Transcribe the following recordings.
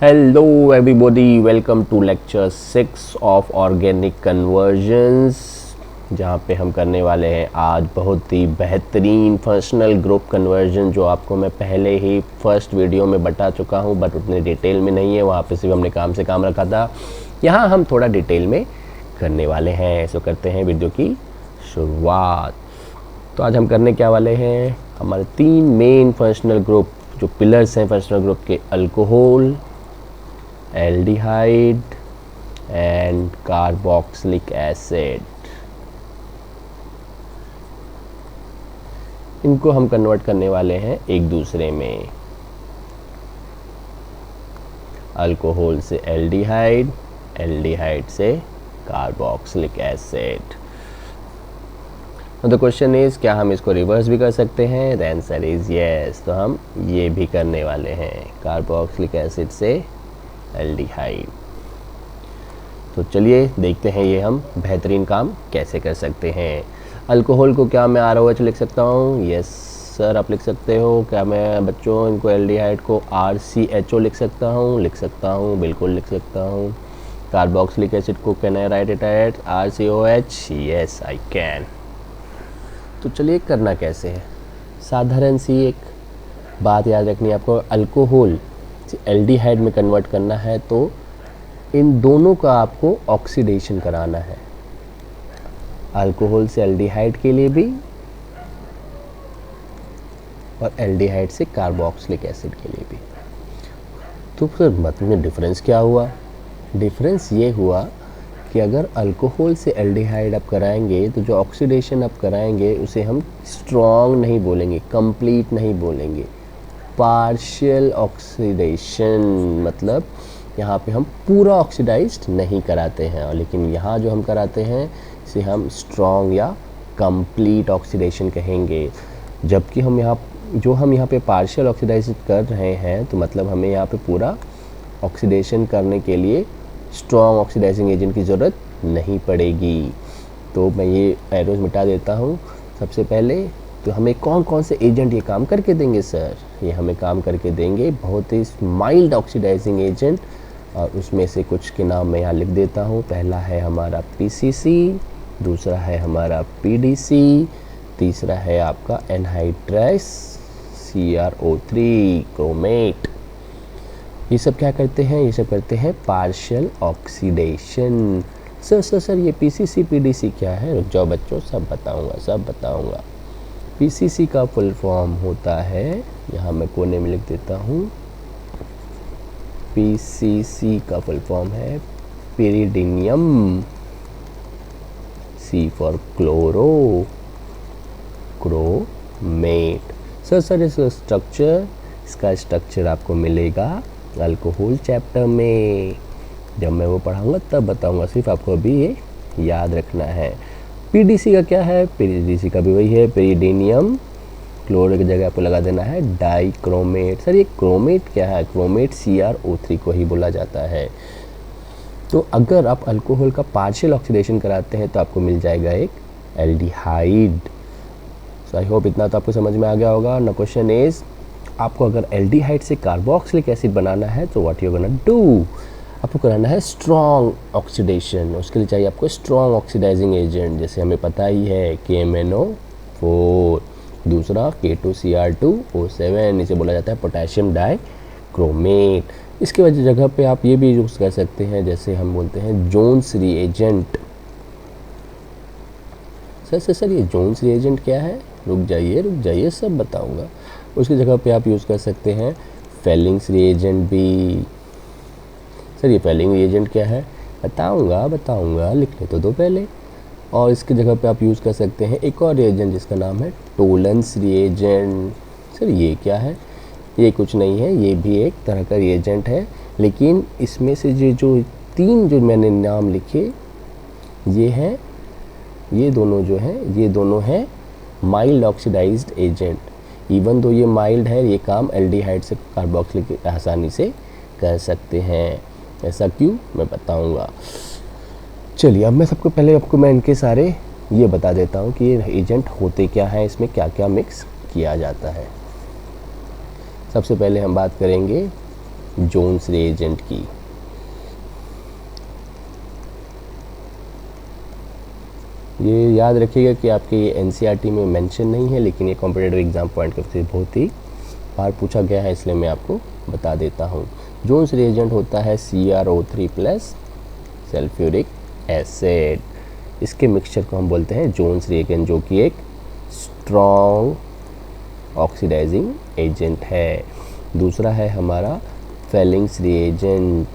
Hello everybody, welcome to lecture 6 of organic conversions, जहाँ पे हम करने वाले हैं आज बहुत ही बेहतरीन फंक्शनल ग्रुप कन्वर्जन जो आपको मैं पहले ही फर्स्ट वीडियो में बता चुका हूँ, बट उतने डिटेल में नहीं है। वहाँ पे सिर्फ हमने काम से काम रखा था। यहाँ हम थोड़ा डिटेल में करने वाले हैं। सो करते हैं वीडियो की शुरुआत। तो आज हम करने क्या वाले हैं, हमारे 3 मेन फंक्शनल ग्रुप जो पिलर्स हैं फंक्शनल ग्रुप के, alcohol, aldehyde and carboxylic acid. इनको हम कन्वर्ट करने वाले हैं एक दूसरे में। अल्कोहल से एल्डिहाइड, एल्डिहाइड से carboxylic acid. The question is, क्या हम इसको रिवर्स भी कर सकते हैं? The answer is yes. तो हम ये भी करने वाले हैं, कार्बोक्सिलिक एसिड से एल्डिहाइड। तो चलिए देखते हैं ये हम बेहतरीन काम कैसे कर सकते हैं। अल्कोहल को क्या मैं ROH लिख सकता हूँ? यस सर, आप लिख सकते हो। क्या मैं बच्चों इनको एल्डिहाइड को RCHO लिख सकता हूँ? लिख सकता हूँ, बिल्कुल लिख सकता हूँ। कार्बोक्सिलिक एसिड को can I right it at RCOH? Yes I can. तो चलिए करना कैसे है, साधारण सी एक बात याद रखनी है आपको। अल्कोहल से एल्डिहाइड में कन्वर्ट करना है तो इन दोनों का आपको ऑक्सीडेशन कराना है। अल्कोहल से एल्डिहाइड के लिए भी और एल्डिहाइड से कार्बोक्सिलिक एसिड के लिए भी। तो फिर मत में डिफरेंस क्या हुआ? डिफरेंस ये हुआ कि अगर अल्कोहल से एल्डिहाइड आप कराएंगे तो जो ऑक्सीडेशन आप कराएंगे उसे हम स्ट्रॉन्ग नहीं बोलेंगे, कंप्लीट नहीं बोलेंगे, पार्शियल ऑक्सीडेशन। मतलब यहाँ पे हम पूरा ऑक्सीडाइज्ड नहीं कराते हैं, और लेकिन यहाँ जो हम कराते हैं इसे हम स्ट्रॉन्ग या कंप्लीट ऑक्सीडेशन कहेंगे। जबकि हम यहाँ पे पार्शियल ऑक्सीडाइज कर रहे हैं तो मतलब हमें यहाँ पे पूरा ऑक्सीडेशन करने के लिए स्ट्रॉन्ग ऑक्सीडाइजिंग एजेंट की ज़रूरत नहीं पड़ेगी। तो मैं ये एरोज मिटा देता हूँ। सबसे पहले तो हमें कौन कौन से एजेंट ये काम करके देंगे सर? ये हमें काम करके देंगे बहुत ही माइल्ड ऑक्सीडाइजिंग एजेंट, और उसमें से कुछ के नाम मैं यहाँ लिख देता हूँ। पहला है हमारा PCC, दूसरा है हमारा PDC, तीसरा है आपका एनहाइड्रस CrO3 क्रोमेट। ये सब क्या करते हैं? ये सब करते हैं पार्शियल ऑक्सीडेशन। सर ये PCC PDC क्या है? रुक जाओ बच्चों, सब बताऊंगा। PCC का फुल फॉर्म होता है, यहाँ मैं कोने में लिख देता हूँ, PCC का फुल फॉर्म है पेरिडीनियम, C for chloro, chromate. Sir इसका स्ट्रक्चर आपको मिलेगा अल्कोहल चैप्टर में। जब मैं वो पढ़ाऊंगा तब बताऊंगा, सिर्फ आपको अभी ये याद रखना है। PDC का क्या है? PDC का भी वही है, पेरिडीनियम, क्लोरो की जगह आपको लगा देना है डाइक्रोमेट। सर ये क्रोमेट क्या है? क्रोमेट CrO3 को ही बोला जाता है। तो अगर आप अल्कोहल का पार्शियल ऑक्सीडेशन कराते हैं तो आपको मिल जाएगा एक एल्डिहाइड। सो आई होप इतना तो आपको समझ में आ गया होगा। ना क्वेश्चन इज, आपको अगर एल्डिहाइड से कार्बोक्सिलिक एसिड बनाना है तो व्हाट यू गोना डू? आपको कराना है स्ट्रॉन्ग ऑक्सीडेशन। उसके लिए चाहिए आपको स्ट्रॉन्ग ऑक्सीडाइजिंग एजेंट, जैसे हमें पता ही है KMnO4, दूसरा K2Cr2O7, इसे बोला जाता है पोटेशियम डाइक्रोमेट। इसके वजह जगह पे आप ये भी यूज़ कर सकते हैं, जैसे हम बोलते हैं जोन्स रिएजेंट। सर ये जोन्स रिएजेंट क्या है? रुक जाइए सब बताऊंगा। उसकी जगह पे आप यूज़ कर सकते हैं फेलिंग्स रिएजेंट भी। सर ये फेलिंग रिएजेंट क्या है? बताऊंगा, लिख ले तो दो पहले। और इसकी जगह पे आप यूज़ कर सकते हैं एक और रिएजेंट जिसका नाम है टोलेंस रिएजेंट। सर ये क्या है? ये कुछ नहीं है, ये भी एक तरह का रिएजेंट है, लेकिन इसमें से जो 3 जो मैंने नाम लिखे ये दोनों हैं mild oxidised agent. Even though ये माइल्ड है, ये काम एल्डिहाइड से कार्बोक्सिलिक आसानी से कर सकते हैं। ऐसा क्यों, मैं बताऊंगा। चलिए अब मैं इनके सारे ये बता देता हूँ कि ये एजेंट होते क्या हैं, इसमें क्या क्या मिक्स किया जाता है। सबसे पहले हम बात करेंगे जोन्स रिएजेंट की। ये याद रखिएगा कि आपके ये एनसीईआरटी में मेंशन नहीं है, लेकिन ये competitive exam point of view से बहुत ही बार पूछा गया है, इसलिए मैं आपको बता देता हूँ। जोन्स रिएजेंट होता है CrO3 प्लस सल्फ्यूरिक एसिड। इसके मिक्सचर को हम बोलते हैं जोन्स रिएजेंट, जो कि एक स्ट्रॉन्ग ऑक्सीडाइजिंग एजेंट है। दूसरा है हमारा फेलिंग्स रिएजेंट।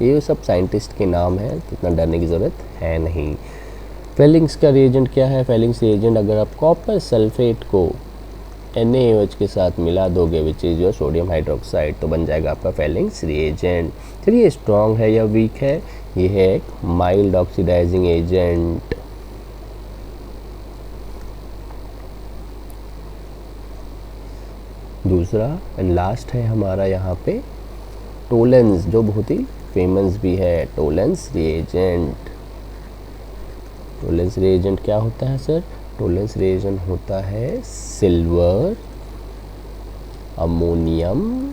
ये सब साइंटिस्ट के नाम है, तो इतना डरने की ज़रूरत है नहीं। फेलिंग्स का रिएजेंट क्या है? फेलिंग्स रिएजेंट, अगर आप कॉपर सल्फेट को NaOH के साथ मिला दोगे, which is your sodium hydroxide, तो बन जाएगा आपका फेलिंग्स रिएजेंट। चलिए, स्ट्रॉन्ग है या वीक है? ये है एक माइल्ड ऑक्सीडाइजिंग एजेंट। दूसरा एंड लास्ट है हमारा यहाँ पे टोलेंस, जो बहुत ही फेमस भी है, टोलेंस रिएजेंट। टोलेंस रिएजेंट क्या होता है सर? टोलेंस रिएजेंट होता है silver, ammonium,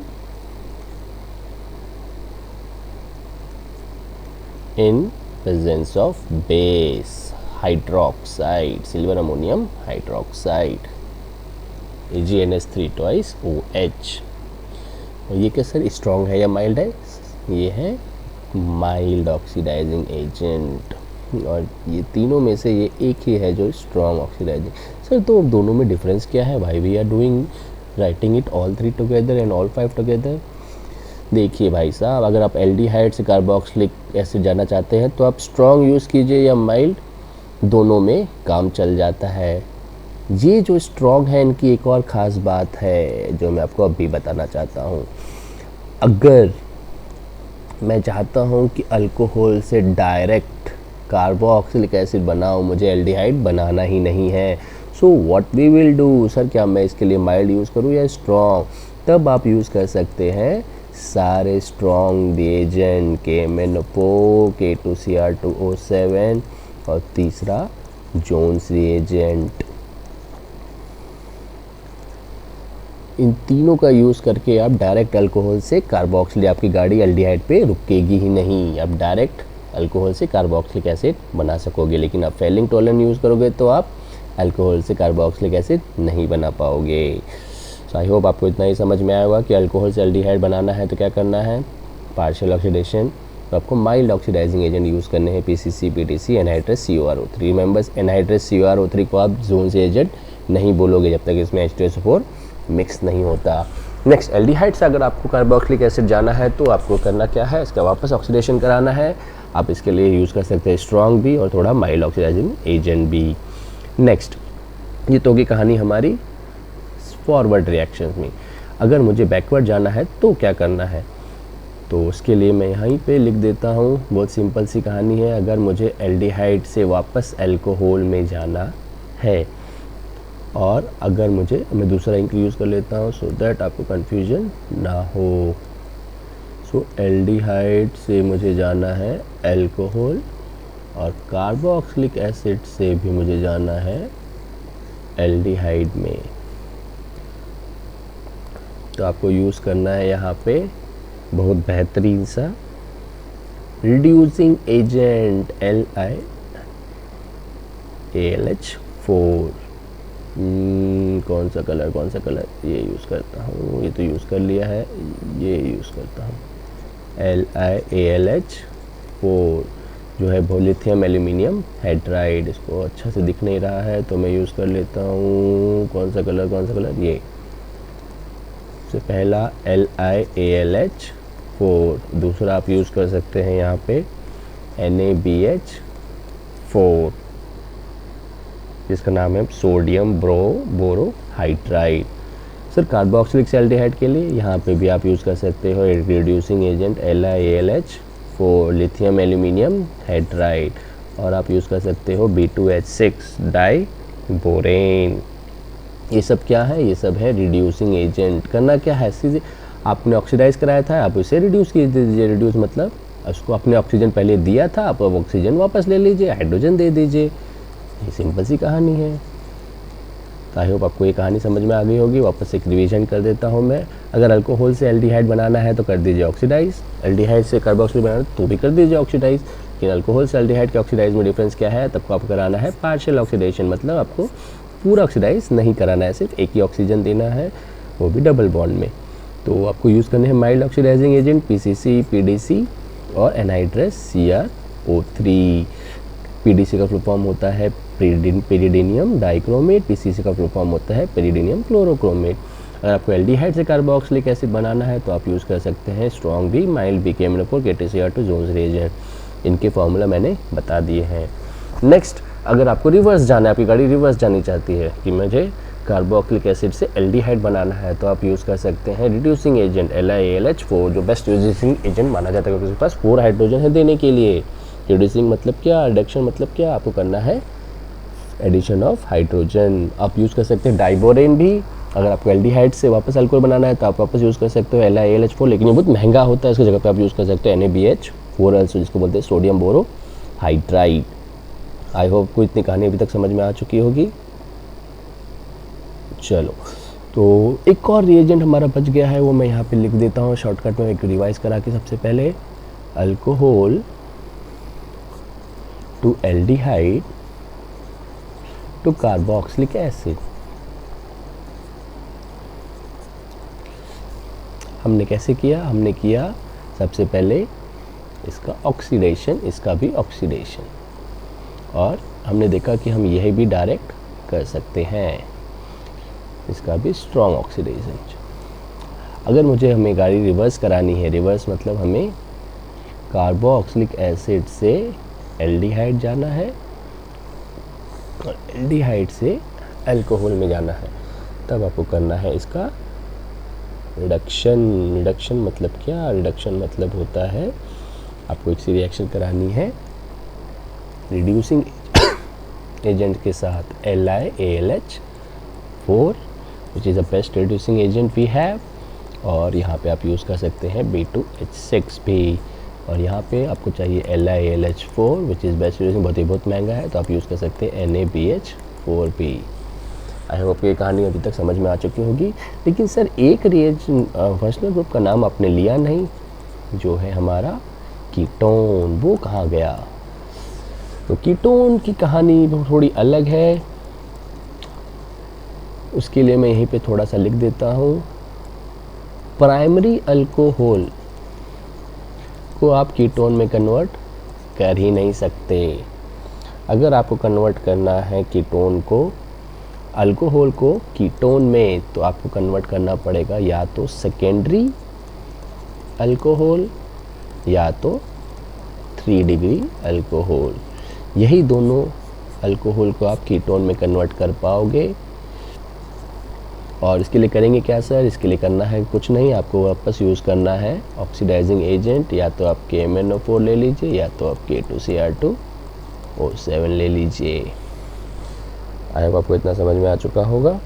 in presence of base hydroxide, silver ammonium hydroxide, AgNH3 twice OH। और ये क्या सर, स्ट्रॉन्ग है या माइल्ड है? ये है माइल्ड ऑक्सीडाइजिंग एजेंट। और ये तीनों में से ये एक ही है जो स्ट्रॉन्ग ऑक्सीडाइजिंग। सर तो दोनों में डिफरेंस क्या है भाई? We are doing writing it all 3 together and all 5 together. देखिए भाई साहब, अगर आप एल्डिहाइड से कार्बोक्सिलिक एसिड जाना चाहते हैं तो आप स्ट्रॉन्ग यूज़ कीजिए या माइल्ड, दोनों में काम चल जाता है। ये जो स्ट्रॉन्ग है, इनकी एक और ख़ास बात है जो मैं आपको अभी बताना चाहता हूँ। अगर मैं चाहता हूँ कि अल्कोहल से डायरेक्ट कार्बोक्सिलिक एसिड बनाऊँ, मुझे एल्डिहाइड बनाना ही नहीं है, so what we will do. Sir क्या मैं इसके लिए माइल्ड यूज़ करूँ या स्ट्रॉन्ग? तब आप यूज़ कर सकते हैं सारे स्ट्रॉन्ग रिएजेंट, KMnO4, K2Cr2O7 और तीसरा जोन्स रिएजेंट। इन तीनों का यूज़ करके आप डायरेक्ट अल्कोहल से कार्बोक्सिलिक, आपकी गाड़ी एल्डिहाइड पे रुकेगी ही नहीं, आप डायरेक्ट अल्कोहल से कार्बोक्सिलिक एसिड बना सकोगे। लेकिन आप फेलिंग टोलेंट यूज़ करोगे तो आप अल्कोहल से कार्बोक्सिलिक एसिड नहीं बना पाओगे। सो आई होप आपको इतना ही समझ में आया होगा कि अल्कोहल से एल्डिहाइड बनाना है तो क्या करना है, पार्शियल ऑक्सीडेशन, तो आपको माइल्ड ऑक्सीडाइजिंग एजेंट यूज़ करने हैं, PCC, PTC, anhydrous CORO3। Remembers, anhydrous CORO3 को आप जोन्स एजेंट नहीं बोलोगे जब तक इसमें H2SO4 मिक्स नहीं होता। नेक्स्ट, एल्डिहाइड से अगर आपको कार्बोक्सिलिक एसिड जाना है तो आपको करना क्या है, इसका वापस ऑक्सीडेशन कराना है। आप इसके लिए यूज़ कर सकते हैं स्ट्रॉन्ग भी और थोड़ा माइल्ड ऑक्सीडाइजिंग एजेंट भी। नेक्स्ट, ये तो होगी कहानी हमारी फॉरवर्ड रिएक्शन में। अगर मुझे बैकवर्ड जाना है तो क्या करना है, तो उसके लिए मैं यहीं पे लिख देता हूँ। बहुत सिंपल सी कहानी है। अगर मुझे एल्डिहाइड से वापस अल्कोहल में जाना है, और अगर मैं दूसरा इंक यूज़ कर लेता हूँ सो दैट आपको कन्फ्यूजन ना हो। सो एल्डिहाइड से मुझे जाना है अल्कोहल और कार्बोक्सिलिक एसिड से भी मुझे जाना है एल्डिहाइड में। तो आपको यूज़ करना है यहाँ पे बहुत बेहतरीन सा रिड्यूसिंग एजेंट LiAlH4। कौन सा कलर, ये यूज़ करता हूँ, ये तो यूज़ कर लिया है, ये यूज़ करता हूँ LiAlH4, जो है लिथियम एल्यूमिनियम हाइड्राइड। इसको अच्छा से दिख नहीं रहा है तो मैं यूज़ कर लेता हूँ कौन सा कलर, ये सबसे पहला LiAlH4। दूसरा आप यूज़ कर सकते हैं यहाँ पे NaBH4, जिसका नाम है sodium borohydride. Sir carboxylic aldehyde के लिए यहाँ पे भी आप यूज़ कर सकते हो reducing agent LiAlH4, lithium aluminium hydride, और आप यूज़ कर सकते हो B2H6 डाइबोरेन। ये सब क्या है, ये सब है रिड्यूसिंग एजेंट। करना क्या है, सीधे आपने ऑक्सीडाइज कराया था, आप इसे रिड्यूस कीजिए दीजिए। रिड्यूस मतलब उसको आपने ऑक्सीजन पहले दिया था, आप अब ऑक्सीजन वापस ले लीजिए, हाइड्रोजन दे दीजिए। ये सिंपल सी कहानी है। आई होप आपको ये कहानी समझ में आ गई होगी। वापस एक रिवीजन कर देता हूँ मैं। अगर अल्कोहल से एल्डिहाइड बनाना है तो कर दीजिए ऑक्सीडाइज, एल्डिहाइड से कार्बोक्सिल बनाना है तो भी कर दीजिए ऑक्सीडाइज। लेकिन अल्कोहल से एल्डिहाइड के ऑक्सीडाइज में डिफरेंस क्या है, तब आपको कराना है पार्शियल ऑक्सीडेशन, मतलब आपको पूरा ऑक्सीडाइज नहीं कराना है, सिर्फ एक ही ऑक्सीजन देना है, वो भी डबल बॉन्ड में। तो आपको यूज़ करने हैं mild oxidising agent PCC, PDC और एनहाइड्रस CrO3। PDC का फुल फॉर्म होता है पेरिडीनियम डाइक्रोमेट, PCC का फुल फॉर्म होता है पेरिडीनियम क्लोरोक्रोमेट। अगर आपको एल्डिहाइड से कार्बोक्सिलिक एसिड बनाना है तो आप यूज़ कर सकते हैं स्ट्रॉन्ग बी, माइल्ड बी, KMnO4, KTCr2, जोन्स रिएजेंट। इनके फार्मूला मैंने बता दिए हैं। नेक्स्ट, अगर आपको रिवर्स जाना है, आपकी गाड़ी रिवर्स जानी चाहती है कि मुझे कार्बोक्सिलिक एसिड से एल्डिहाइड बनाना है, तो आप यूज़ कर सकते हैं रिड्यूसिंग एजेंट LiAlH4, जो बेस्ट रिड्यूसिंग एजेंट माना जाता है क्योंकि उसके पास 4 हाइड्रोजन है देने के लिए। रिड्यूसिंग मतलब क्या, रिडक्शन मतलब क्या, आपको करना है एडिशन ऑफ हाइड्रोजन। आप यूज़ कर सकते हैं डाइबोरेन भी। अगर आपको एल्डिहाइड से वापस अल्कोहल बनाना है तो आप वापस यूज़ कर सकते हो LiAlH4, लेकिन ये बहुत महंगा होता है, इसकी जगह पे आप यूज़ कर सकते हो NaBH4 also, जिसको बोलते हैं सोडियम बोरोहाइड्राइड। आई होप को इतनी कहानी अभी तक समझ में आ चुकी होगी। चलो, तो एक और रिएजेंट हमारा बच गया है, वो मैं यहाँ पे लिख देता हूँ शॉर्टकट में, एक रिवाइज करा के। सबसे पहले alcohol to aldehyde to carboxylic acid. हमने कैसे किया, हमने किया सबसे पहले इसका ऑक्सीडेशन, इसका भी ऑक्सीडेशन, और हमने देखा कि हम यह भी डायरेक्ट कर सकते हैं, इसका भी स्ट्रॉन्ग ऑक्सीडेशन। अगर हमें गाड़ी रिवर्स करानी है, रिवर्स मतलब हमें कार्बोक्सिलिक एसिड से एल्डिहाइड जाना है और एल्डिहाइड से अल्कोहल में जाना है, तब आपको करना है इसका रिडक्शन। रिडक्शन मतलब क्या, रिडक्शन मतलब होता है आपको एक सी रिएक्शन करानी है रिड्यूसिंग एजेंट के साथ LiAlH4, which is the best reducing agent we have, और यहाँ पे आप यूज़ कर सकते हैं B2H6 भी, और यहाँ पे आपको चाहिए LiAlH4 which is best reducing, बहुत महंगा है, तो आप यूज़ कर सकते हैं NaBH4 भी। आई होप ये कहानी अभी तक समझ में आ चुकी होगी। लेकिन सर एक रिएजेंट फंक्शनल ग्रुप का नाम आपने लिया नहीं, जो है हमारा कीटोन, वो कहाँ गया? तो कीटोन की कहानी थोड़ी अलग है, उसके लिए मैं यहीं पे थोड़ा सा लिख देता हूँ। प्राइमरी अल्कोहल को आप कीटोन में कन्वर्ट कर ही नहीं सकते। अगर आपको कन्वर्ट करना है कीटोन को, अल्कोहल को कीटोन में, तो आपको कन्वर्ट करना पड़ेगा या तो सेकेंडरी अल्कोहल या तो 3 डिग्री अल्कोहल। यही दोनों अल्कोहल को आप कीटोन में कन्वर्ट कर पाओगे। और इसके लिए करेंगे क्या सर? इसके लिए करना है कुछ नहीं, आपको वापस यूज़ करना है ऑक्सीडाइजिंग एजेंट, या तो आप KMnO4 ले लीजिए या तो आप K2Cr2O7 ले लीजिए। आई होप आपको इतना समझ में आ चुका होगा।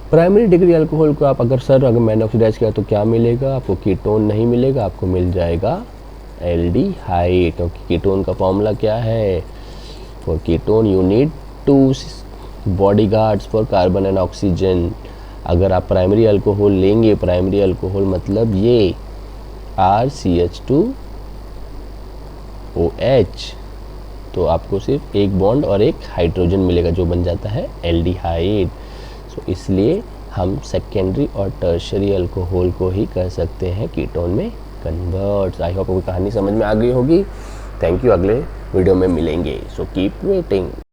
प्राइमरी डिग्री अल्कोहल को आप अगर मैंने ऑक्सीडाइज किया तो क्या मिलेगा आपको? कीटोन नहीं मिलेगा, आपको मिल जाएगा एल्डिहाइड, क्योंकि कीटोन का फॉर्मूला क्या है? For ketone you need 2 bodyguards for carbon and oxygen. अगर आप प्राइमरी अल्कोहल लेंगे, प्राइमरी अल्कोहल मतलब ये RCH2OH, तो आपको सिर्फ एक बॉन्ड और एक हाइड्रोजन मिलेगा, जो बन जाता है एल्डिहाइड। सो इसलिए हम सेकेंडरी और टर्शियरी अल्कोहल को ही कर सकते हैं कीटोन में कन्वर्ट। आई होप आपको कहानी समझ में आ गई होगी। थैंक यू, अगले वीडियो में मिलेंगे। So keep waiting.